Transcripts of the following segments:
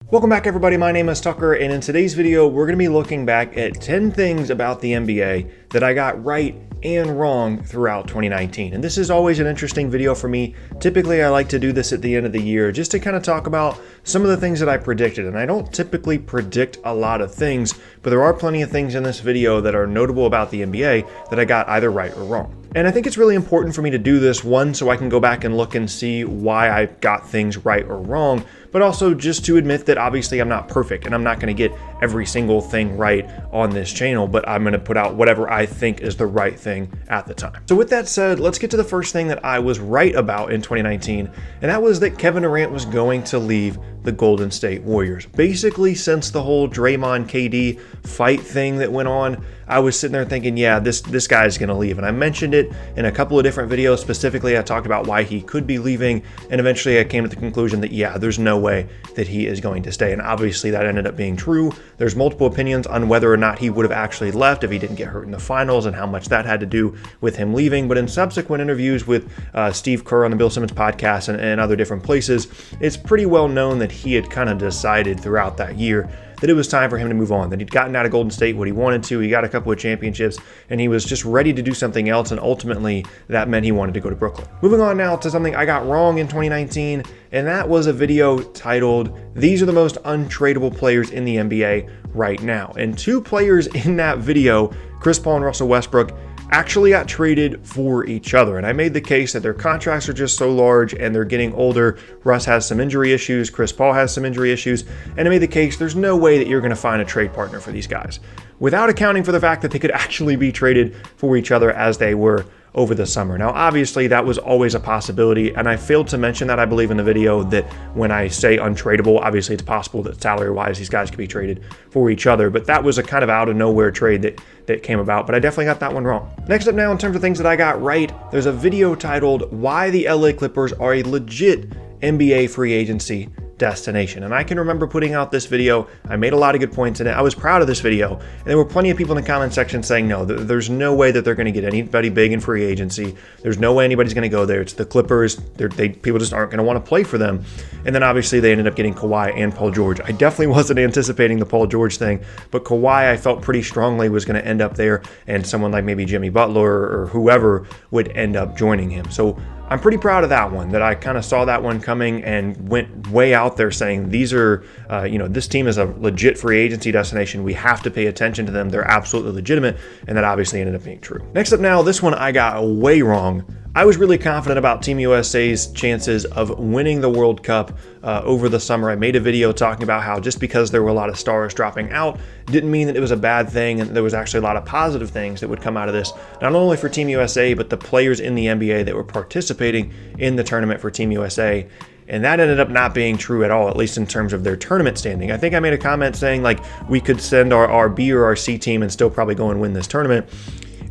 Welcome back everybody, my name is Tucker, and in today's video we're going to be looking back at 10 things about the NBA that I got right and wrong throughout 2019. And this is always an interesting video for me. Typically I like to do this at the end of the year just to kind of talk about some of the things that I predicted. And I don't typically predict a lot of things, but there are plenty of things in this video that are notable about the NBA that I got either right or wrong. And I think it's really important for me to do this, one, so I can go back and look and see why I got things right or wrong, but also just to admit that obviously I'm not perfect and I'm not going to get every single thing right on this channel, but I'm going to put out whatever I think is the right thing at the time. So with that said, let's get to the first thing that I was right about in 2019, and that was that Kevin Durant was going to leave the Golden State Warriors. Basically, since the whole Draymond KD fight thing that went on, I was sitting there thinking, yeah, this guy's going to leave. And I mentioned it in a couple of different videos. Specifically, I talked about why he could be leaving. And eventually I came to the conclusion that, yeah, there's no way that he is going to stay. And obviously that ended up being true. There's multiple opinions on whether or not he would have actually left if he didn't get hurt in the finals and how much that had to do with him leaving. But in subsequent interviews with Steve Kerr on the Bill Simmons podcast and other different places, it's pretty well known that he had kind of decided throughout that year that it was time for him to move on, that he'd gotten out of Golden State what he wanted to, he got a couple of championships, and he was just ready to do something else, and ultimately that meant he wanted to go to Brooklyn. Moving on now to something I got wrong in 2019, and that was a video titled, "These are the most untradeable players in the NBA right now." And two players in that video, Paul and Russell Westbrook, actually got traded for each other. And I made the case that their contracts are just so large and they're getting older. Russ has some injury issues, Paul has some injury issues, and I made the case there's no way that you're going to find a trade partner for these guys, without accounting for the fact that they could actually be traded for each other as they were over the summer. Now, obviously, that was always a possibility, and I failed to mention that, I believe, in the video, that when I say untradeable, obviously it's possible that salary-wise these guys could be traded for each other, but that was a kind of out-of-nowhere trade that came about, but I definitely got that one wrong. Next up now, in terms of things that I got right, there's a video titled, "Why the LA Clippers Are a Legit NBA Free Agency Destination." And I can remember putting out this video. I made a lot of good points in it. I was proud of this video. And there were plenty of people in the comment section saying, no, there's no way that they're going to get anybody big in free agency. There's no way anybody's going to go there. It's the Clippers. People just aren't going to want to play for them. And then obviously they ended up getting Kawhi and Paul George. I definitely wasn't anticipating the Paul George thing, but Kawhi I felt pretty strongly was going to end up there, and someone like maybe Jimmy Butler or whoever would end up joining him. So I'm pretty proud of that one, that I kind of saw that one coming and went way out there saying these are, this team is a legit free agency destination. We have to pay attention to them. They're absolutely legitimate, and that obviously ended up being true. Next up now, this one I got way wrong. I was really confident about Team USA's chances of winning the World Cup over the summer. I made a video talking about how just because there were a lot of stars dropping out didn't mean that it was a bad thing, and there was actually a lot of positive things that would come out of this, not only for Team USA, but the players in the NBA that were participating in the tournament for Team USA. And that ended up not being true at all, at least in terms of their tournament standing. I think I made a comment saying, like, we could send our B or our C team and still probably go and win this tournament.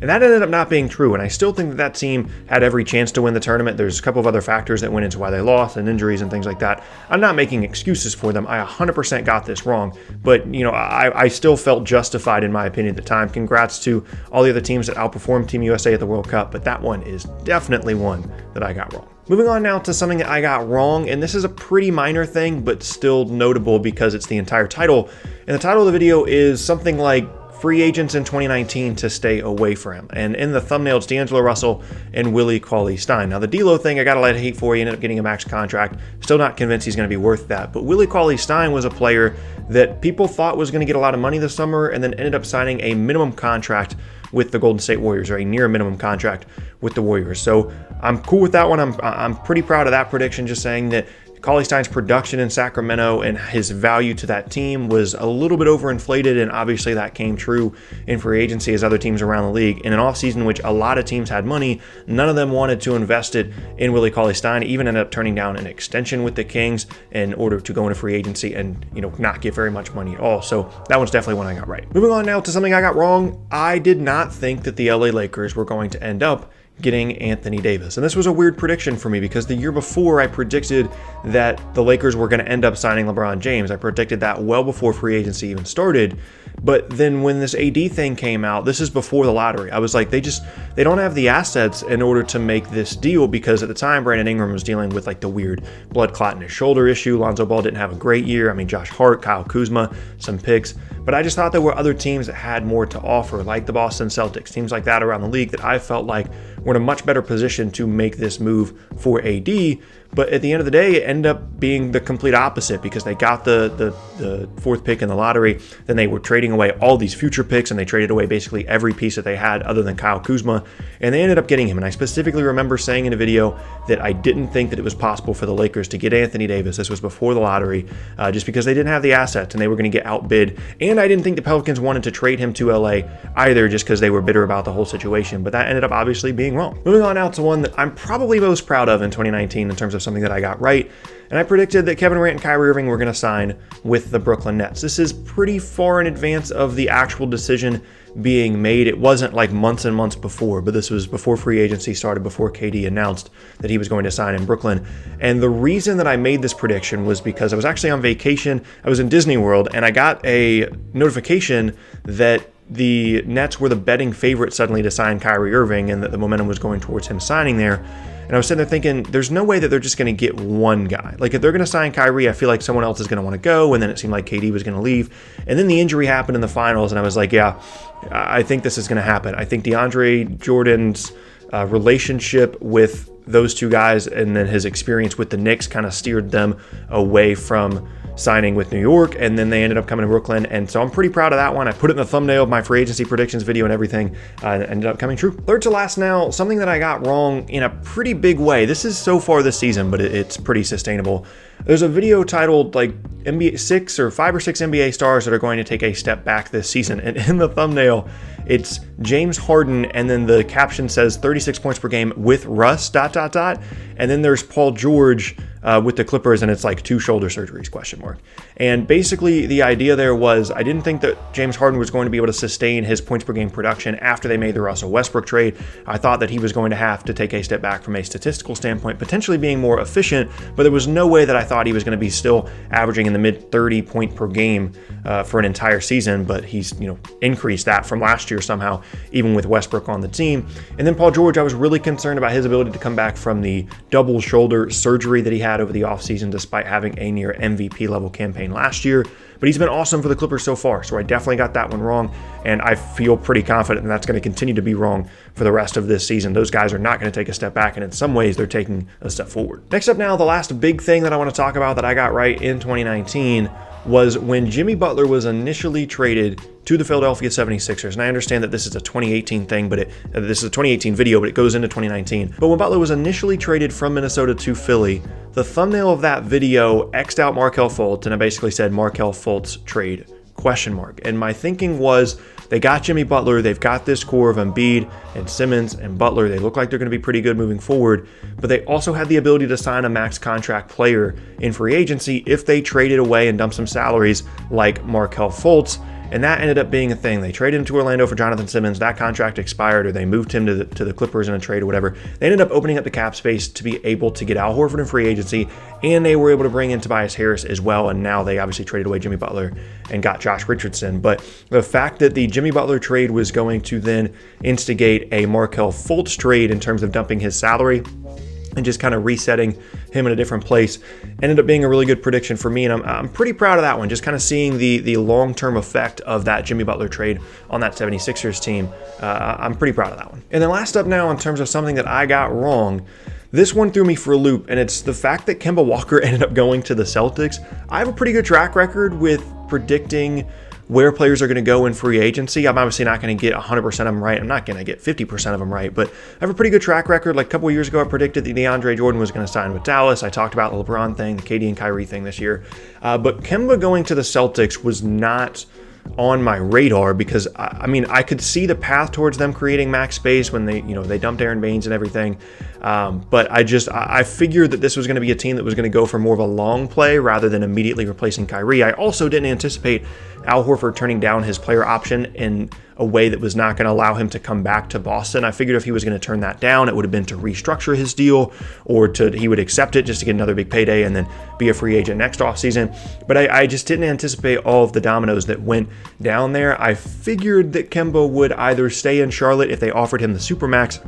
And that ended up not being true, and I still think that team had every chance to win the tournament. There's a couple of other factors that went into why they lost, and injuries and things like that. I'm not making excuses for them. I 100% got this wrong, but I still felt justified in my opinion at the time. Congrats to all the other teams that outperformed Team USA at the World Cup, but that one is definitely one that I got wrong. Moving on now to something that I got wrong, and this is a pretty minor thing, but still notable because it's the entire title. And the title of the video is something like, "Free agents in 2019 to stay away from him." And in the thumbnail, it's D'Angelo Russell and Willie Cauley-Stein. Now, the D'Lo thing, I got a lot of hate for. He ended up getting a max contract. Still not convinced he's going to be worth that. But Willie Cauley-Stein was a player that people thought was going to get a lot of money this summer, and then ended up signing a minimum contract with the Golden State Warriors, or a near minimum contract with the Warriors. So I'm cool with that one. I'm pretty proud of that prediction, just saying that Cauley-Stein's production in Sacramento and his value to that team was a little bit overinflated, and obviously that came true in free agency as other teams around the league. In an offseason in which a lot of teams had money, none of them wanted to invest it in Willie Cauley-Stein, even ended up turning down an extension with the Kings in order to go into free agency and not get very much money at all. So that one's definitely one I got right. Moving on now to something I got wrong. I did not think that the LA Lakers were going to end up getting Anthony Davis. And this was a weird prediction for me because the year before I predicted that the Lakers were going to end up signing LeBron James. I predicted that well before free agency even started. But then when this AD thing came out, this is before the lottery, I was like, they don't have the assets in order to make this deal, because at the time Brandon Ingram was dealing with like the weird blood clot in his shoulder issue. Lonzo Ball didn't have a great year. I mean, Josh Hart, Kyle Kuzma, some picks. But I just thought there were other teams that had more to offer, like the Boston Celtics, teams like that around the league that I felt like were in a much better position to make this move for AD. But at the end of the day, it ended up being the complete opposite, because they got the fourth pick in the lottery. Then they were trading away all these future picks, and they traded away basically every piece that they had other than Kyle Kuzma, and they ended up getting him. And I specifically remember saying in a video that I didn't think that it was possible for the Lakers to get Anthony Davis. This was before the lottery, just because they didn't have the assets and they were going to get outbid. And I didn't think the Pelicans wanted to trade him to LA either, just because they were bitter about the whole situation. But that ended up obviously being wrong. Moving on now to one that I'm probably most proud of in 2019 in terms of something that I got right. And I predicted that Kevin Durant and Kyrie Irving were going to sign with the Brooklyn Nets. This is pretty far in advance of the actual decision being made. It wasn't like months and months before, but this was before free agency started, before KD announced that he was going to sign in Brooklyn. And the reason that I made this prediction was because I was actually on vacation. I was in Disney World, and I got a notification that the Nets were the betting favorite suddenly to sign Kyrie Irving, and that the momentum was going towards him signing there. And I was sitting there thinking, there's no way that they're just going to get one guy. Like, if they're going to sign Kyrie, I feel like someone else is going to want to go. And then it seemed like KD was going to leave. And then the injury happened in the finals. And I was like, yeah, I think this is going to happen. I think DeAndre Jordan's relationship with those two guys, and then his experience with the Knicks, kind of steered them away from signing with New York, and then they ended up coming to Brooklyn. And so I'm pretty proud of that one. I put it in the thumbnail of my free agency predictions video and everything, and it ended up coming true. Third to last now, something that I got wrong in a pretty big way. This is so far this season, but it's pretty sustainable. There's a video titled like NBA 5 or 6 NBA stars that are going to take a step back this season. And in the thumbnail, it's James Harden, and then the caption says 36 points per game with Russ, ... And then there's Paul George with the Clippers, and it's like 2 shoulder surgeries, ? And basically the idea there was, I didn't think that James Harden was going to be able to sustain his points per game production after they made the Russell Westbrook trade. I thought that he was going to have to take a step back from a statistical standpoint, potentially being more efficient, but there was no way that I thought he was going to be still averaging in the mid 30 point per game for an entire season. But he's, increased that from last year somehow, even with Westbrook on the team. And then Paul George, I was really concerned about his ability to come back from the double shoulder surgery that he had over the offseason, despite having a near MVP level campaign last year. But he's been awesome for the Clippers so far, so I definitely got that one wrong, and I feel pretty confident that that's going to continue to be wrong for the rest of this season. Those guys are not going to take a step back, and in some ways they're taking a step forward. Next up now, the last big thing that I want to talk about that I got right in 2019 was when Jimmy Butler was initially traded to the Philadelphia 76ers. And I understand that this is a 2018 thing, but this is a 2018 video, but it goes into 2019. But when Butler was initially traded from Minnesota to Philly, the thumbnail of that video X'd out Markelle Fultz, and it basically said Markelle Fultz trade ? And my thinking was, they got Jimmy Butler, they've got this core of Embiid and Simmons and Butler, they look like they're going to be pretty good moving forward, but they also had the ability to sign a max contract player in free agency if they traded away and dumped some salaries like Markelle Fultz. And that ended up being a thing. They traded him to Orlando for Jonathan Simmons. That contract expired, or they moved him to the Clippers in a trade or whatever. They ended up opening up the cap space to be able to get Al Horford in free agency, and they were able to bring in Tobias Harris as well. And now they obviously traded away Jimmy Butler and got Josh Richardson. But the fact that the Jimmy Butler trade was going to then instigate a Markelle Fultz trade in terms of dumping his salary and just kind of resetting him in a different place ended up being a really good prediction for me, and I'm pretty proud of that one, just kind of seeing the long-term effect of that Jimmy Butler trade on that 76ers team. I'm pretty proud of that one. And then last up now, in terms of something that I got wrong, this one threw me for a loop, and it's the fact that Kemba Walker ended up going to the Celtics. I have a pretty good track record with predicting where players are going to go in free agency. I'm obviously not going to get 100% of them right. I'm not going to get 50% of them right, but I have a pretty good track record. Like a couple of years ago, I predicted that DeAndre Jordan was going to sign with Dallas. I talked about the LeBron thing, the KD and Kyrie thing this year. But Kemba going to the Celtics was not on my radar, because I could see the path towards them creating max space when they dumped Aaron Baines and everything. But I figured that this was going to be a team that was going to go for more of a long play rather than immediately replacing Kyrie. I also didn't anticipate Al Horford turning down his player option in a way that was not going to allow him to come back to Boston. I figured if he was going to turn that down, it would have been to restructure his deal, or he would accept it just to get another big payday and then be a free agent next offseason. But I just didn't anticipate all of the dominoes that went down there. I figured that Kemba would either stay in Charlotte if they offered him the Supermax,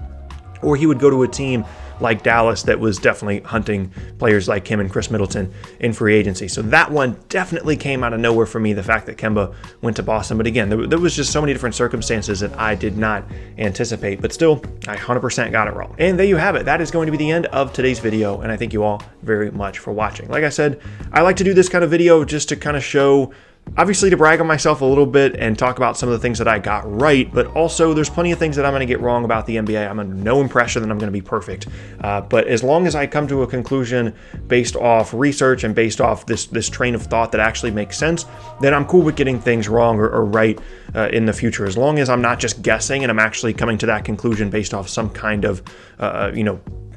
or he would go to a team like Dallas that was definitely hunting players like him and Chris Middleton in free agency. So that one definitely came out of nowhere for me, the fact that Kemba went to Boston. But again, there was just so many different circumstances that I did not anticipate. But still, I 100% got it wrong. And there you have it. That is going to be the end of today's video. And I thank you all very much for watching. Like I said, I like to do this kind of video just to kind of show, obviously to brag on myself a little bit and talk about some of the things that I got right, but also there's plenty of things that I'm going to get wrong about the NBA. I'm under no impression that I'm going to be perfect. But as long as I come to a conclusion based off research and based off this train of thought that actually makes sense, then I'm cool with getting things wrong or right in the future. As long as I'm not just guessing and I'm actually coming to that conclusion based off some kind of,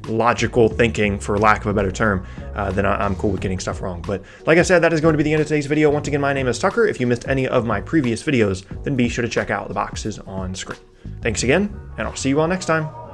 logical thinking, for lack of a better term, then I'm cool with getting stuff wrong. But like I said, that is going to be the end of today's video. Once again, my name is Tucker. If you missed any of my previous videos, then be sure to check out the boxes on screen. Thanks again, and I'll see you all next time.